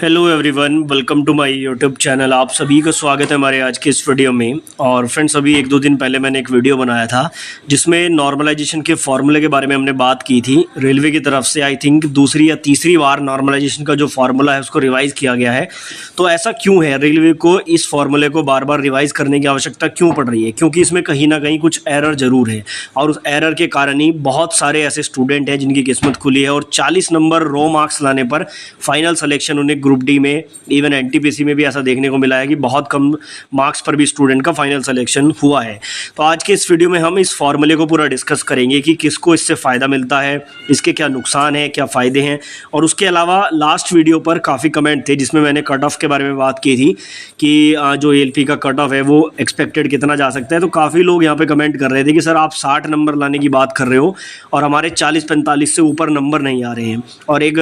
Hello everyone, welcome to my YouTube channel. आप सभी का स्वागत है हमारे आज के इस वीडियो में। और फ्रेंड्स, अभी एक दो दिन पहले मैंने एक वीडियो बनाया था जिसमें नॉर्मलाइजेशन के फॉर्मूले के बारे में हमने बात की थी। रेलवे की तरफ से आई थिंक दूसरी या तीसरी बार नॉर्मलाइजेशन का जो फार्मूला है उसको रिवाइज़ किया गया है। तो ऐसा क्यों है, रेलवे को इस फार्मूले को बार बार रिवाइज़ करने की आवश्यकता क्यों पड़ रही है? क्योंकि इसमें कहीं ना कहीं कुछ एरर ज़रूर है और उस एरर के कारण ही बहुत सारे ऐसे स्टूडेंट हैं जिनकी किस्मत खुली है और 40 नंबर रो मार्क्स लाने पर फाइनल सिलेक्शन उन्हें ग्रुप डी में, इवन एनटीपीसी में भी ऐसा देखने को मिला है कि बहुत कम मार्क्स पर भी स्टूडेंट का फाइनल सिलेक्शन हुआ है। तो आज के इस वीडियो में हम इस फॉर्मूले को पूरा डिस्कस करेंगे कि किसको इससे फ़ायदा मिलता है, इसके क्या नुकसान है, क्या फ़ायदे हैं। और उसके अलावा लास्ट वीडियो पर काफ़ी कमेंट थे जिसमें मैंने कट ऑफ के बारे में बात की थी कि जो एलपी का कट ऑफ है वो एक्सपेक्टेड कितना जा सकता है। तो काफ़ी लोग यहाँ पर कमेंट कर रहे थे कि सर आप 60 नंबर लाने की बात कर रहे हो और हमारे 40-45 से ऊपर नंबर नहीं आ रहे हैं। और एक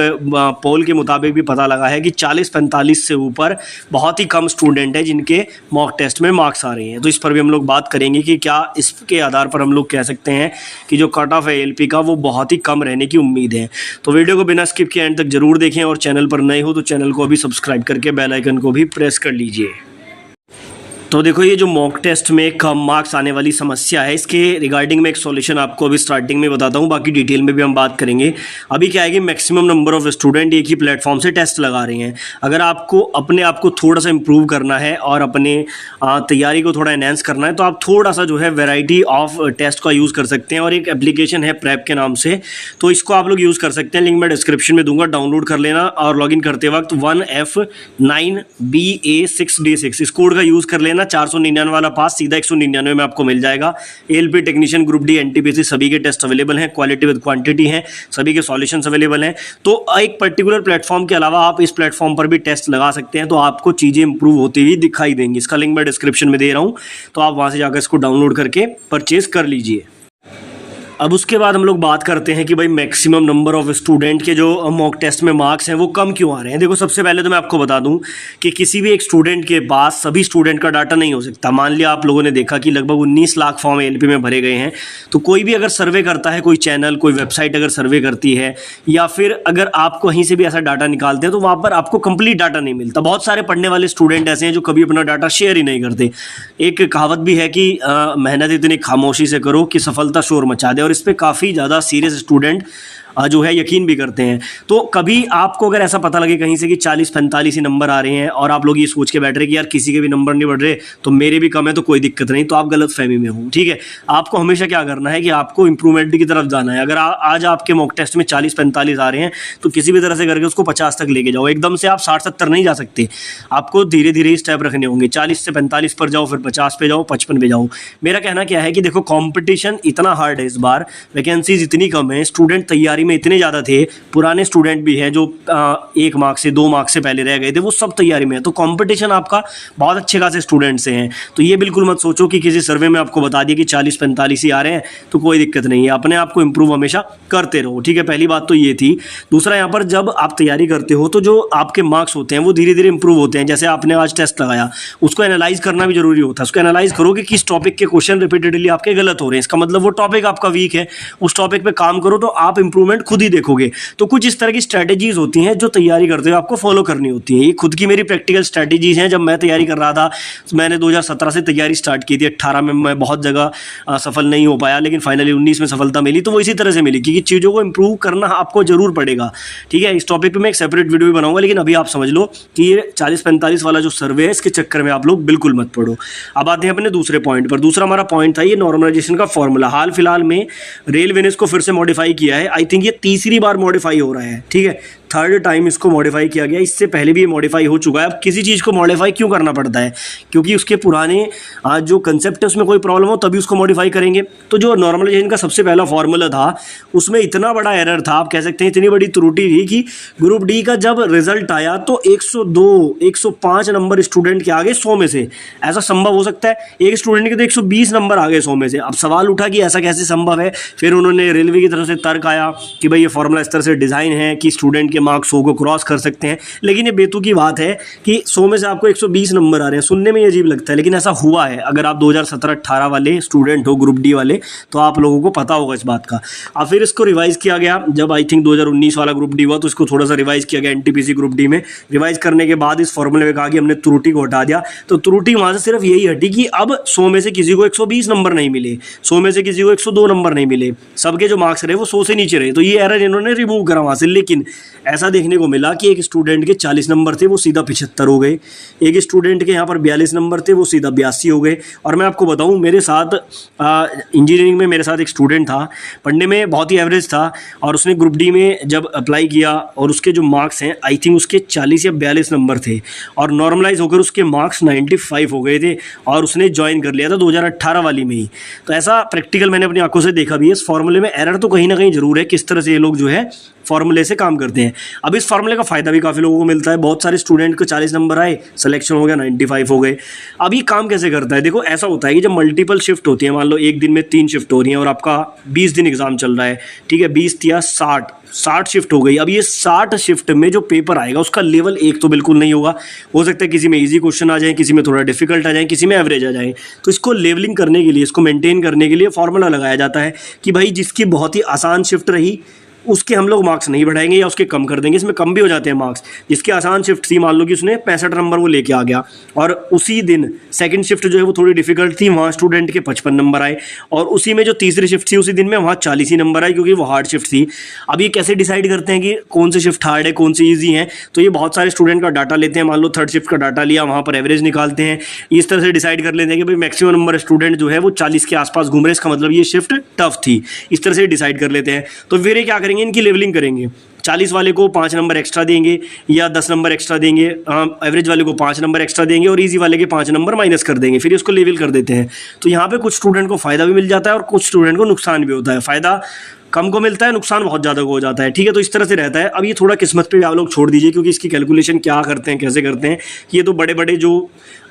पोल के मुताबिक भी पता लगा है कि 40-45 से ऊपर बहुत ही कम स्टूडेंट है जिनके मॉक टेस्ट में मार्क्स आ रहे हैं। तो इस पर भी हम लोग बात करेंगे कि क्या इसके आधार पर हम लोग कह सकते हैं कि जो कट ऑफ है एलपी का वो बहुत ही कम रहने की उम्मीद है। तो वीडियो को बिना स्किप किए एंड तक जरूर देखें और चैनल पर नए हो तो चैनल को अभी सब्सक्राइब करके बेल आइकन को भी प्रेस कर लीजिए। तो देखो, ये जो मॉक टेस्ट में कम मार्क्स आने वाली समस्या है, इसके रिगार्डिंग में एक सॉल्यूशन आपको अभी स्टार्टिंग में बताता हूँ, बाकी डिटेल में भी हम बात करेंगे। अभी क्या है कि मैक्सिमम नंबर ऑफ स्टूडेंट एक ही प्लेटफॉर्म से टेस्ट लगा रहे हैं। अगर आपको अपने आप को थोड़ा सा इम्प्रूव करना है और अपने तैयारी को थोड़ा एनहेंस करना है तो आप थोड़ा सा जो है वैरायटी ऑफ टेस्ट का यूज़ कर सकते हैं। और एक एप्लीकेशन है प्रेप के नाम से, तो इसको आप लोग यूज़ कर सकते हैं। लिंक मैं डिस्क्रिप्शन में दूंगा, डाउनलोड कर लेना और लॉगिन करते वक्त 1F9BA6D6 इस कोड का यूज़ कर लेना। 499 वाला पास सीधा 199 में आपको मिल जाएगा। LP technician, group D, NTPC सभी के टेस्ट अवेलेबल हैं, क्वालिटी विद क्वांटिटी हैं, सभी के सॉल्यूशंस अवेलेबल हैं। तो एक पर्टिकुलर प्लेटफॉर्म के अलावा आप इस प्लेटफॉर्म पर भी टेस्ट लगा सकते हैं, तो आपको चीज़ें इंप्रूव होती हुई दिखाई देंगी। इसका लिंक मैं डिस्क्रिप्शन में दे रहा हूँ, तो आप वहाँ से जाकर इसको डाउनलोड करके परचेज कर लीजिए। अब उसके बाद हम लोग बात करते हैं कि भाई मैक्सिमम नंबर ऑफ स्टूडेंट के जो मॉक टेस्ट में मार्क्स हैं वो कम क्यों आ रहे हैं। देखो, सबसे पहले तो मैं आपको बता दूं कि किसी भी एक स्टूडेंट के पास सभी स्टूडेंट का डाटा नहीं हो सकता। मान लिया आप लोगों ने देखा कि लगभग 19 लाख फॉर्म एलपी में भरे गए हैं, तो कोई भी अगर सर्वे करता है, कोई चैनल, कोई वेबसाइट अगर सर्वे करती है या फिर अगर आप कहीं से भी ऐसा डाटा निकालते हैं तो वहाँ पर आपको कंप्लीट डाटा नहीं मिलता। बहुत सारे पढ़ने वाले स्टूडेंट ऐसे हैं जो कभी अपना डाटा शेयर ही नहीं करते। एक कहावत भी है कि मेहनत इतनी खामोशी से करो कि सफलता शोर मचा दे, और इस पर काफ़ी ज़्यादा सीरियस स्टूडेंट जो है यकीन भी करते हैं। तो कभी आपको अगर ऐसा पता लगे कहीं से कि 40-45 ही नंबर आ रहे हैं और आप लोग ये सोच के बैठ रहे कि यार किसी के भी नंबर नहीं बढ़ रहे तो मेरे भी कम है तो कोई दिक्कत नहीं, तो आप गलत फहमी में हो। ठीक है, आपको हमेशा क्या करना है कि आपको इंप्रूवमेंट की तरफ जाना है। अगर आज आपके मॉक टेस्ट में 40-45 आ रहे हैं तो किसी भी तरह से करके उसको 50 तक लेके जाओ। एकदम से आप 60-70 नहीं जा सकते, आपको धीरे धीरे स्टेप रखने होंगे। 40 से 45 पर जाओ, फिर 50 पे जाओ, 55 पे जाओ। मेरा कहना क्या है कि देखो, कॉम्पिटिशन इतना हार्ड है इस बार, वैकेंसीज इतनी कम है, स्टूडेंट तैयारी में इतने ज़्यादा थे, पुराने स्टूडेंट भी हैं जो 1 मार्क से 2 मार्क से पहले रह गए थे, वो सब तैयारी में है। तो कंपटीशन आपका बहुत अच्छे खासे स्टूडेंट से हैं। तो ये बिल्कुल मत सोचो कि किसी सर्वे में आपको बता दिया कि 40-45 ही आ रहे हैं तो कोई दिक्कत नहीं है। अपने आप को इंप्रूव हमेशा करते रहो। ठीक है, पहली बात तो ये थी। दूसरा, यहाँ पर जब आप तैयारी करते हो तो जो आपके मार्क्स होते हैं वो धीरे धीरे इंप्रूव होते हैं। जैसे आपने आज टेस्ट लगाया, उसको एनालाइज करना भी जरूरी होता है। उसको एनालाइज करो कि किस टॉपिक के क्वेश्चन रिपीटेडली आपके गलत हो रहे हैं, इसका मतलब वो टॉपिक आपका वीक है। उस टॉपिक पे काम करो तो आप इंप्रूवमेंट खुद ही देखोगे। तो कुछ इस तरह की स्ट्रैटेजीज होती हैं जो तैयारी करते हुए आपको फॉलो करनी होती हैं। ये खुद की मेरी प्रैक्टिकल स्ट्रैटेजीज हैं। जब मैं तैयारी कर रहा था, मैंने 2017 से तैयारी स्टार्ट की थी। 18 में मैं बहुत जगह सफल नहीं हो पाया, लेकिन फाइनली 19 में सफलता मिली। तो वो इसी तरह से मिली क्योंकि चीज़ों को इंप्रूव करना आपको जरूर पड़ेगा। ठीक है, इस टॉपिक पर मैं एक सेपरेट वीडियो भी बनाऊंगा, लेकिन अभी आप समझ लो कि ये 40-45 वाला जो सर्वे है इसके चक्कर में आप लोग बिल्कुल मत पड़ो। अब आते हैं अपने दूसरे पॉइंट पर। दूसरा हमारा पॉइंट था ये नॉर्मलाइजेशन का फॉर्मूला। हाल फिलहाल में रेलवे ने इसको फिर से मॉडिफाई किया है। आई थिंक ये तीसरी बार मॉडिफाई हो रहा है। ठीक है, 3rd टाइम इसको मॉडिफाई किया गया। इससे पहले भी ये मॉडिफाई हो चुका है। अब किसी चीज़ को मॉडिफाई क्यों करना पड़ता है? क्योंकि उसके पुराने जो कंसेप्ट है उसमें कोई प्रॉब्लम हो तभी उसको मॉडिफाई करेंगे। तो जो नॉर्मलाइजेशन का सबसे पहला फॉर्मूला था उसमें इतना बड़ा एरर था, आप कह सकते हैं इतनी बड़ी त्रुटि थी कि ग्रुप डी का जब रिजल्ट आया तो 102-105 नंबर स्टूडेंट के आगे 100 में से। ऐसा संभव हो सकता है? एक स्टूडेंट के तो 120 नंबर आ गए 100 में से। अब सवाल उठा कि ऐसा कैसे संभव है। फिर उन्होंने रेलवे की तरफ से तर्क आया कि भाई ये फॉर्मूला इस तरह से डिज़ाइन है कि स्टूडेंट के मार्क्स 100 को क्रॉस कर सकते हैं। लेकिन ये बेतुकी बात है कि 100 में से आपको 120 नंबर आ रहे हैं। सुनने में ये अजीब लगता है लेकिन ऐसा हुआ है। अगर आप 2017-18 वाले स्टूडेंट हो, ग्रुप डी वाले, तो आप लोगों को पता होगा इस बात का। अब फिर इसको रिवाइज़ किया गया, जब आई थिंक 2019 वाला ग्रुप डी हुआ तो इसको थोड़ा सा रिवाइज़ किया गया एनटीपीसी ग्रुप डी में। रिवाइज़ करने के बाद इस फॉर्मूले में कहा कि हमने त्रुटि को हटा दिया, तो त्रुटि वहाँ से सिर्फ यही हटी कि अब 100 में से किसी को 120 नंबर नहीं मिले, 100 में से किसी को 102 नंबर नहीं मिले, सबके जो मार्क्स रहे वो 100 से नीचे रहे। तो ये एरर इन्होंने रिमूव करा वहाँ से। लेकिन ऐसा देखने को मिला कि एक स्टूडेंट के 40 नंबर थे वो सीधा 75 हो गए, एक स्टूडेंट के यहाँ पर 42 नंबर थे वो सीधा 82 हो गए। और मैं आपको बताऊँ, मेरे साथ इंजीनियरिंग में मेरे साथ एक स्टूडेंट था, पढ़ने में बहुत ही एवरेज था, और उसने ग्रुप डी में जब अप्लाई किया और उसके जो मार्क्स हैं आई थिंक उसके 40 या 42 नंबर थे, और नॉर्मलाइज होकर उसके मार्क्स 95 हो गए थे, और उसने ज्वाइन कर लिया था 2018 वाली में ही। तो ऐसा प्रैक्टिकल मैंने अपनी आंखों से देखा भी है। इस फॉर्मूले में एरर तो कहीं ना कहीं जरूर है, किस तरह से ये लोग जो है फॉर्मूले से काम करते हैं। अब इस फॉर्मूले का फायदा भी काफ़ी लोगों को मिलता है। बहुत सारे स्टूडेंट को 40 नंबर आए, सिलेक्शन हो गया, 95 हो गए। अब ये काम कैसे करता है? देखो, ऐसा होता है कि जब मल्टीपल शिफ्ट होती है, मान लो एक दिन में 3 शिफ्ट हो रही हैं और आपका 20 दिन एग्जाम चल रहा है, ठीक है, 20 या 60 शिफ्ट हो गई। अब ये 60 शिफ्ट में जो पेपर आएगा उसका लेवल एक तो बिल्कुल नहीं होगा। हो सकता है किसी में इजी क्वेश्चन आ जाए, किसी में थोड़ा डिफिकल्ट आ जाए, किसी में एवरेज आ जाए। तो इसको लेवलिंग करने के लिए, इसको मेंटेन करने के लिए फॉर्मूला लगाया जाता है कि भाई जिसकी बहुत ही आसान शिफ्ट रही उसके हम लोग मार्क्स नहीं बढ़ाएंगे या उसके कम कर देंगे। इसमें कम भी हो जाते हैं मार्क्स। जिसकी आसान शिफ्ट थी, मान लो कि उसने 65 नंबर वो लेके आ गया, और उसी दिन सेकंड शिफ्ट जो है वो थोड़ी डिफिकल्ट थी, वहाँ स्टूडेंट के 55 नंबर आए, और उसी में जो तीसरी शिफ्ट थी उसी दिन में वहाँ 40 ही नंबर आए, क्योंकि वो हार्ड शिफ्ट थी। अब ये कैसे डिसाइड करते हैं कि कौन सी शिफ्ट हार्ड है, कौन सी ईजी है? तो ये बहुत सारे स्टूडेंट का डाटा लेते हैं। मान लो थर्ड शिफ्ट का डाटा लिया, वहाँ पर एवरेज निकालते हैं, इस तरह से डिसाइड कर लेते हैं कि भाई मैक्सिमम नंबर स्टूडेंट जो है वो 40 के आसपास घूम रहे, इसका मतलब ये शिफ्ट टफ थी। इस तरह से डिसाइड कर लेते हैं। तो फिर ये क्या करेंगे, इनकी लेवलिंग करेंगे। 40 वाले को 5 नंबर एक्स्ट्रा देंगे या 10 नंबर एक्स्ट्रा देंगे, एवरेज वाले को 5 नंबर एक्स्ट्रा देंगे, और इजी वाले के 5 नंबर माइनस कर देंगे, फिर इसको लेवल कर देते हैं। तो यहाँ पे कुछ स्टूडेंट को फ़ायदा भी मिल जाता है और कुछ स्टूडेंट को नुकसान भी होता है। फ़ायदा कम को मिलता है, नुकसान बहुत ज़्यादा को हो जाता है, ठीक है। तो इस तरह से रहता है। अब ये थोड़ा किस्मत पे भी आप लोग छोड़ दीजिए, क्योंकि इसकी कैलकुलेशन क्या करते हैं, कैसे करते हैं, ये तो बड़े बड़े जो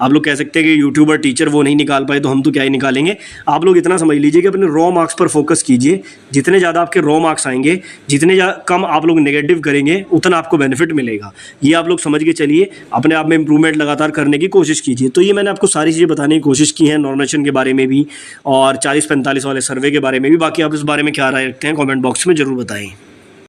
आप लोग कह सकते हैं कि यूट्यूबर, टीचर, वो नहीं निकाल पाए, तो हम तो क्या ही निकालेंगे। आप लोग इतना समझ लीजिए कि अपने रॉ मार्क्स पर फोकस कीजिए। जितने ज़्यादा आपके रॉ मार्क्स आएंगे, जितने कम आप लोग नेगेटिव करेंगे, उतना आपको बेनिफिट मिलेगा। ये आप लोग समझ के चलिए, अपने आप में इंप्रूवमेंट लगातार करने की कोशिश कीजिए। तो ये मैंने आपको सारी चीज़ें बताने की कोशिश की हैं, नॉर्मेशन के बारे में भी और 40-45 वाले सर्वे के बारे में भी। बाकी आप इस बारे में क्या राय रखते हैं कमेंट बॉक्स में ज़रूर बताएं।